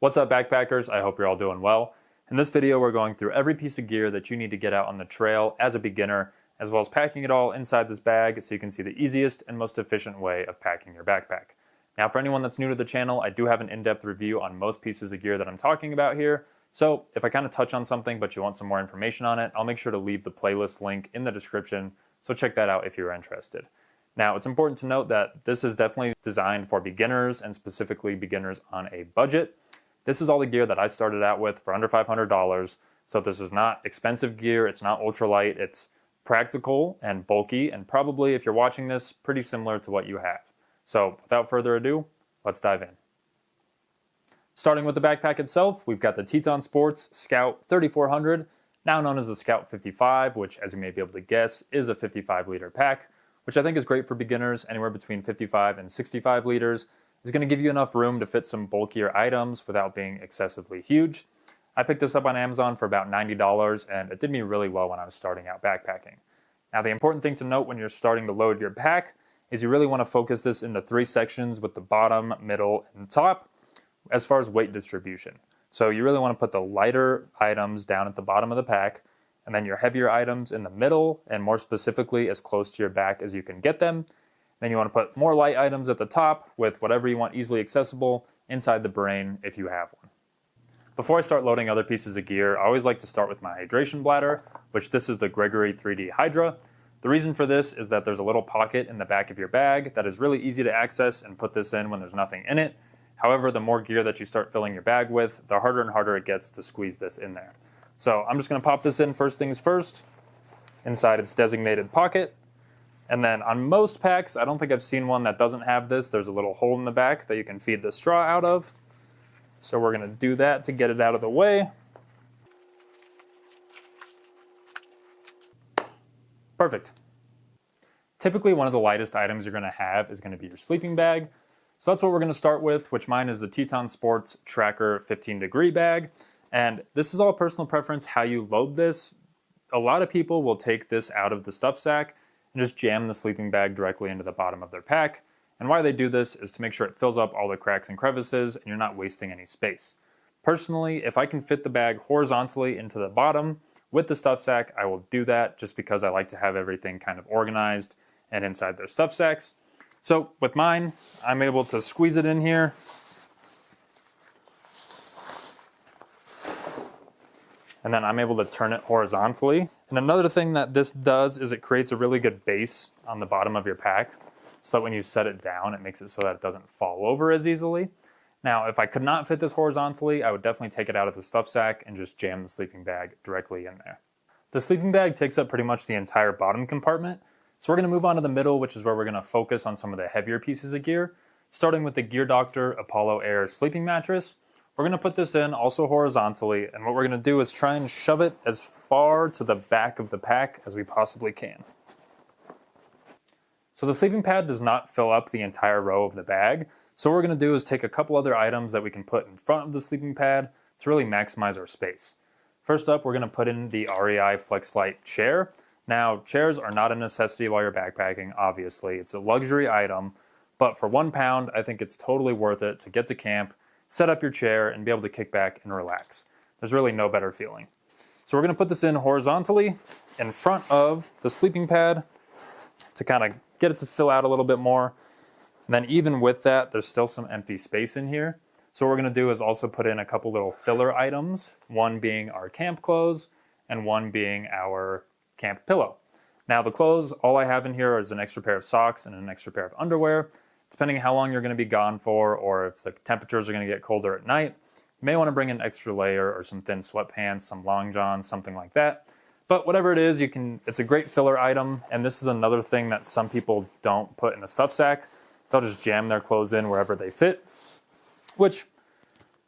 What's up, backpackers? I hope you're all doing well. In this video, we're going through every piece of gear that you need to get out on the trail as a beginner, as well as packing it all inside this bag so you can see the easiest and most efficient way of packing your backpack. Now, for anyone that's new to the channel, I do have an in-depth review on most pieces of gear that I'm talking about here. So if I kind of touch on something but you want some more information on it, I'll make sure to leave the playlist link in the description, so check that out if you're interested. Now, it's important to note that this is definitely designed for beginners and specifically beginners on a budget. This is all the gear that I started out with for under $500. So this is not expensive gear. It's not ultralight. It's practical and bulky, and probably, if you're watching this, pretty similar to what you have. So without further ado, let's dive in. Starting with the backpack itself, we've got the Teton Sports Scout 3400, now known as the Scout 55, which, as you may be able to guess, is a 55-liter pack, which I think is great for beginners. Anywhere between 55 and 65 liters is going to give you enough room to fit some bulkier items without being excessively huge. I picked this up on Amazon for about $90, and it did me really well when I was starting out backpacking. Now, the important thing to note when you're starting to load your pack is you really want to focus this into three sections with the bottom, middle, and top as far as weight distribution. So you really want to put the lighter items down at the bottom of the pack, and then your heavier items in the middle, and more specifically as close to your back as you can get them. Then you want to put more light items at the top with whatever you want easily accessible inside the brain if you have one. Before I start loading other pieces of gear, I always like to start with my hydration bladder, which this is the Gregory 3D Hydra. The reason for this is that there's a little pocket in the back of your bag that is really easy to access and put this in when there's nothing in it. However, the more gear that you start filling your bag with, the harder and harder it gets to squeeze this in there. So I'm just going to pop this in first things first, inside its designated pocket. And then on most packs, I don't think I've seen one that doesn't have this. There's a little hole in the back that you can feed the straw out of. So we're going to do that to get it out of the way. Perfect. Typically, one of the lightest items you're going to have is going to be your sleeping bag. So that's what we're going to start with, which mine is the Teton Sports Tracker 15-degree bag. And this is all personal preference how you load this. A lot of people will take this out of the stuff sack and just jam the sleeping bag directly into the bottom of their pack. And why they do this is to make sure it fills up all the cracks and crevices and you're not wasting any space. Personally, if I can fit the bag horizontally into the bottom with the stuff sack, I will do that just because I like to have everything kind of organized and inside their stuff sacks. So with mine, I'm able to squeeze it in here. And then I'm able to turn it horizontally. And another thing that this does is it creates a really good base on the bottom of your pack, so that when you set it down, it makes it so that it doesn't fall over as easily. Now, if I could not fit this horizontally, I would definitely take it out of the stuff sack and just jam the sleeping bag directly in there. The sleeping bag takes up pretty much the entire bottom compartment, so we're going to move on to the middle, which is where we're going to focus on some of the heavier pieces of gear, starting with the Gear Doctor Apollo Air sleeping mattress. We're going to put this in also horizontally, and what we're going to do is try and shove it as far to the back of the pack as we possibly can. So the sleeping pad does not fill up the entire row of the bag, so what we're going to do is take a couple other items that we can put in front of the sleeping pad to really maximize our space. First up, we're going to put in the REI FlexLight chair. Now, chairs are not a necessity while you're backpacking, obviously. It's a luxury item, but for £1, I think it's totally worth it to get to camp, set up your chair, and be able to kick back and relax. There's really no better feeling. So we're going to put this in horizontally in front of the sleeping pad to kind of get it to fill out a little bit more. And then even with that, there's still some empty space in here. So what we're going to do is also put in a couple little filler items, one being our camp clothes and one being our camp pillow. Now the clothes, all I have in here is an extra pair of socks and an extra pair of underwear. Depending on how long you're going to be gone for, or if the temperatures are going to get colder at night, you may want to bring an extra layer or some thin sweatpants, some long johns, something like that. But whatever it is, it's a great filler item, and this is another thing that some people don't put in a stuff sack. They'll just jam their clothes in wherever they fit, which,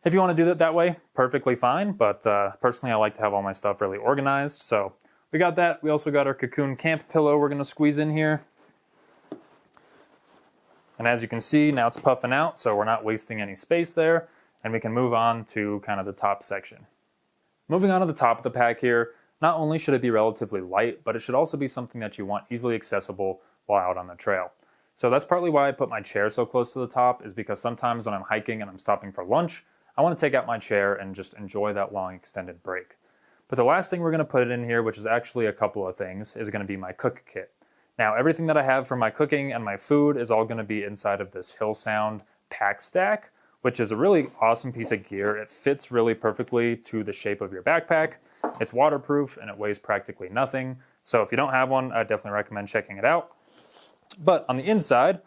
if you want to do it that way, perfectly fine, but personally I like to have all my stuff really organized, so we got that. We also got our Cocoon camp pillow we're going to squeeze in here. And as you can see, now it's puffing out, so we're not wasting any space there, and we can move on to kind of the top section. Moving on to the top of the pack here, not only should it be relatively light, but it should also be something that you want easily accessible while out on the trail. So that's partly why I put my chair so close to the top, is because sometimes when I'm hiking and I'm stopping for lunch, I want to take out my chair and just enjoy that long extended break. But the last thing we're going to put in here, which is actually a couple of things, is going to be my cook kit. Now, everything that I have for my cooking and my food is all going to be inside of this Hillsound pack stack, which is a really awesome piece of gear. It fits really perfectly to the shape of your backpack. It's waterproof and it weighs practically nothing. So if you don't have one, I definitely recommend checking it out. But on the inside,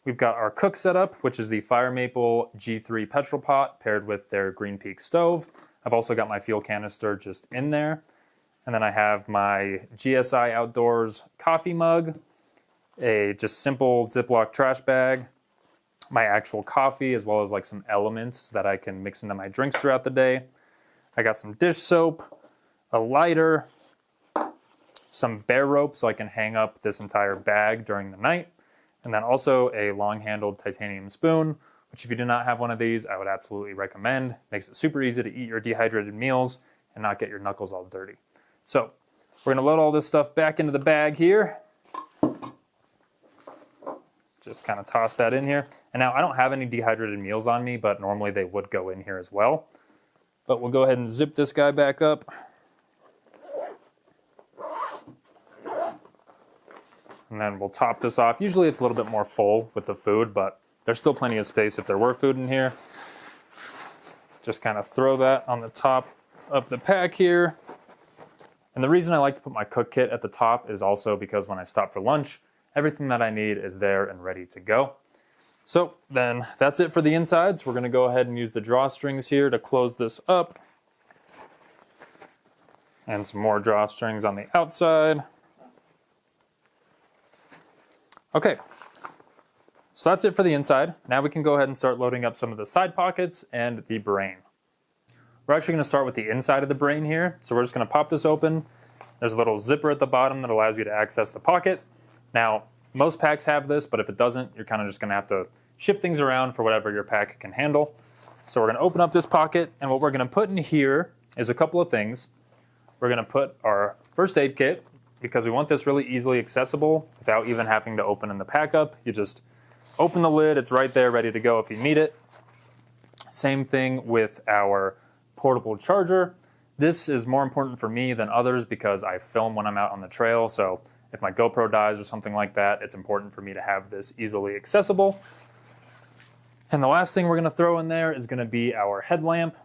we've got our cook setup, which is the Fire Maple G3 petrol pot paired with their Green Peak stove. I've also got my fuel canister just in there. And then I have my GSI Outdoors coffee mug, a just simple Ziploc trash bag, my actual coffee, as well as like some elements that I can mix into my drinks throughout the day. I got some dish soap, a lighter, some bear rope so I can hang up this entire bag during the night, and then also a long-handled titanium spoon, which if you do not have one of these, I would absolutely recommend. Makes it super easy to eat your dehydrated meals and not get your knuckles all dirty. So we're going to load all this stuff back into the bag here. Just kind of toss that in here. And now I don't have any dehydrated meals on me, but normally they would go in here as well. But we'll go ahead and zip this guy back up. And then we'll top this off. Usually it's a little bit more full with the food, but there's still plenty of space if there were food in here. Just kind of throw that on the top of the pack here. And the reason I like to put my cook kit at the top is also because when I stop for lunch, everything that I need is there and ready to go. So then that's it for the insides. We're going to go ahead and use the drawstrings here to close this up. And some more drawstrings on the outside. Okay, so that's it for the inside. Now we can go ahead and start loading up some of the side pockets and the brain. We're actually going to start with the inside of the brain here. So we're just going to pop this open. There's a little zipper at the bottom that allows you to access the pocket. Now, most packs have this, but if it doesn't, you're kind of just going to have to shift things around for whatever your pack can handle. So we're going to open up this pocket, and what we're going to put in here is a couple of things. We're going to put our first aid kit, because we want this really easily accessible without even having to open in the pack up. You just open the lid, it's right there ready to go if you need it. Same thing with our portable charger. This is more important for me than others because I film when I'm out on the trail, so if my GoPro dies or something like that, it's important for me to have this easily accessible. And the last thing we're going to throw in there is going to be our headlamp.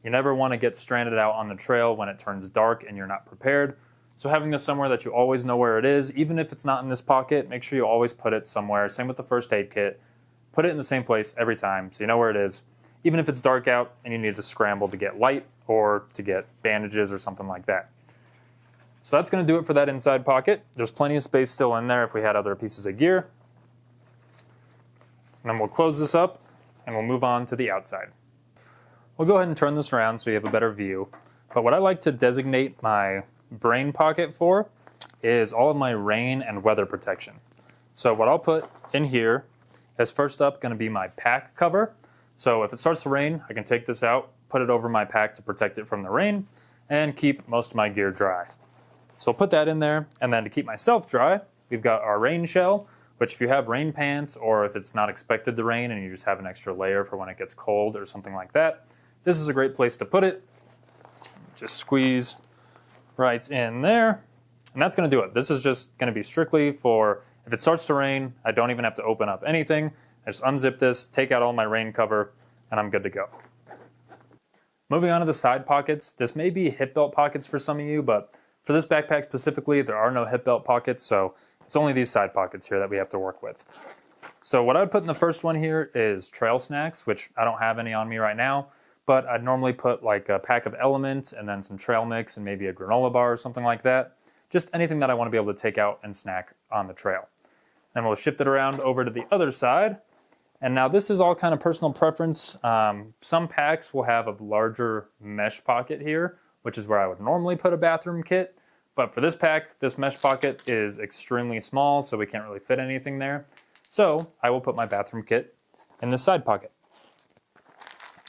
You never want to get stranded out on the trail when it turns dark and you're not prepared. So having this somewhere that you always know where it is, even if it's not in this pocket, make sure you always put it somewhere. Same with the first aid kit. Put it in the same place every time so you know where it is. Even if it's dark out and you need to scramble to get light or to get bandages or something like that. So that's going to do it for that inside pocket. There's plenty of space still in there if we had other pieces of gear. And then we'll close this up and we'll move on to the outside. We'll go ahead and turn this around so you have a better view. But what I like to designate my brain pocket for is all of my rain and weather protection. So what I'll put in here is first up going to be my pack cover. So if it starts to rain, I can take this out, put it over my pack to protect it from the rain, and keep most of my gear dry. So I'll put that in there, and then to keep myself dry, we've got our rain shell, which if you have rain pants or if it's not expected to rain and you just have an extra layer for when it gets cold or something like that, this is a great place to put it. Just squeeze right in there, and that's going to do it. This is just going to be strictly for if it starts to rain, I don't even have to open up anything. I just unzip this, take out all my rain cover, and I'm good to go. Moving on to the side pockets. This may be hip belt pockets for some of you, but for this backpack specifically, there are no hip belt pockets, so it's only these side pockets here that we have to work with. So what I would put in the first one here is trail snacks, which I don't have any on me right now, but I'd normally put like a pack of Element and then some trail mix and maybe a granola bar or something like that. Just anything that I want to be able to take out and snack on the trail. Then we'll shift it around over to the other side. And now this is all kind of personal preference. Some packs will have a larger mesh pocket here, which is where I would normally put a bathroom kit. But for this pack, this mesh pocket is extremely small, so we can't really fit anything there. So I will put my bathroom kit in this side pocket.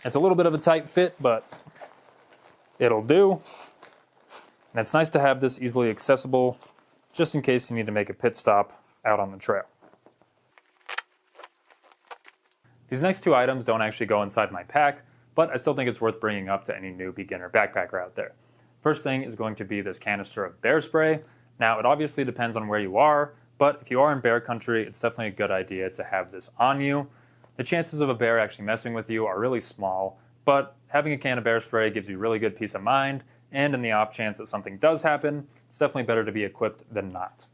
It's a little bit of a tight fit, but it'll do. And it's nice to have this easily accessible, just in case you need to make a pit stop out on the trail. These next two items don't actually go inside my pack, but I still think it's worth bringing up to any new beginner backpacker out there. First thing is going to be this canister of bear spray. Now, it obviously depends on where you are, but if you are in bear country, it's definitely a good idea to have this on you. The chances of a bear actually messing with you are really small, but having a can of bear spray gives you really good peace of mind, and in the off chance that something does happen, it's definitely better to be equipped than not.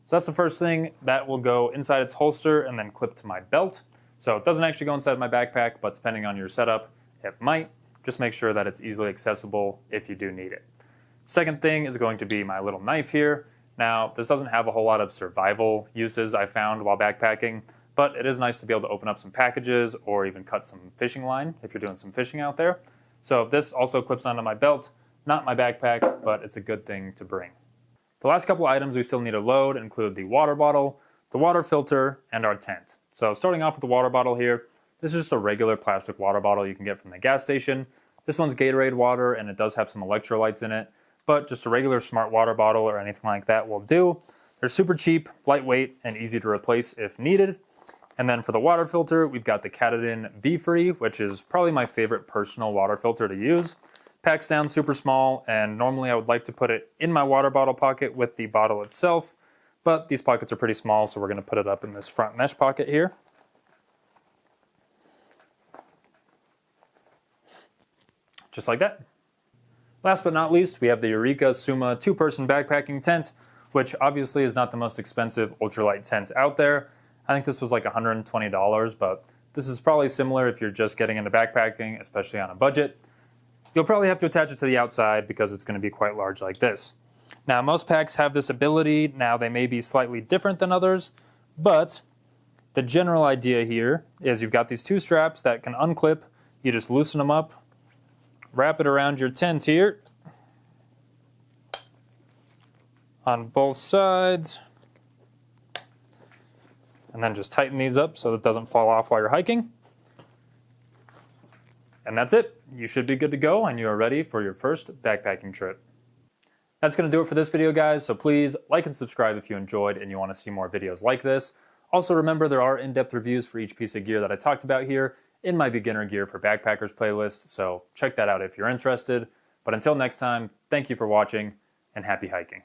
So that's the first thing. That will go inside its holster and then clip to my belt. So it doesn't actually go inside my backpack, but depending on your setup, it might. Just make sure that it's easily accessible if you do need it. Second thing is going to be my little knife here. Now, this doesn't have a whole lot of survival uses I found while backpacking, but it is nice to be able to open up some packages or even cut some fishing line if you're doing some fishing out there. So this also clips onto my belt, not my backpack, but it's a good thing to bring. The last couple items we still need to load include the water bottle, the water filter, and our tent. So starting off with the water bottle here, this is just a regular plastic water bottle you can get from the gas station. This one's Gatorade water, and it does have some electrolytes in it, but just a regular smart water bottle or anything like that will do. They're super cheap, lightweight, and easy to replace if needed. And then for the water filter, we've got the Katadyn Be-Free, which is probably my favorite personal water filter to use. Packs down super small, and normally I would like to put it in my water bottle pocket with the bottle itself, but these pockets are pretty small, so we're going to put it up in this front mesh pocket here. Just like that. Last but not least, we have the Eureka Suma 2-person backpacking tent, which obviously is not the most expensive ultralight tent out there. I think this was like $120, but this is probably similar if you're just getting into backpacking, especially on a budget. You'll probably have to attach it to the outside because it's going to be quite large like this. Now, most packs have this ability. Now, they may be slightly different than others, but the general idea here is you've got these 2 straps that can unclip. You just loosen them up, wrap it around your tent here on both sides, and then just tighten these up so it doesn't fall off while you're hiking. And that's it. You should be good to go, and you are ready for your first backpacking trip. That's going to do it for this video, guys, so please like and subscribe if you enjoyed and you want to see more videos like this. Also, remember there are in-depth reviews for each piece of gear that I talked about here in my Beginner Gear for Backpackers playlist, so check that out if you're interested. But until next time, thank you for watching, and happy hiking.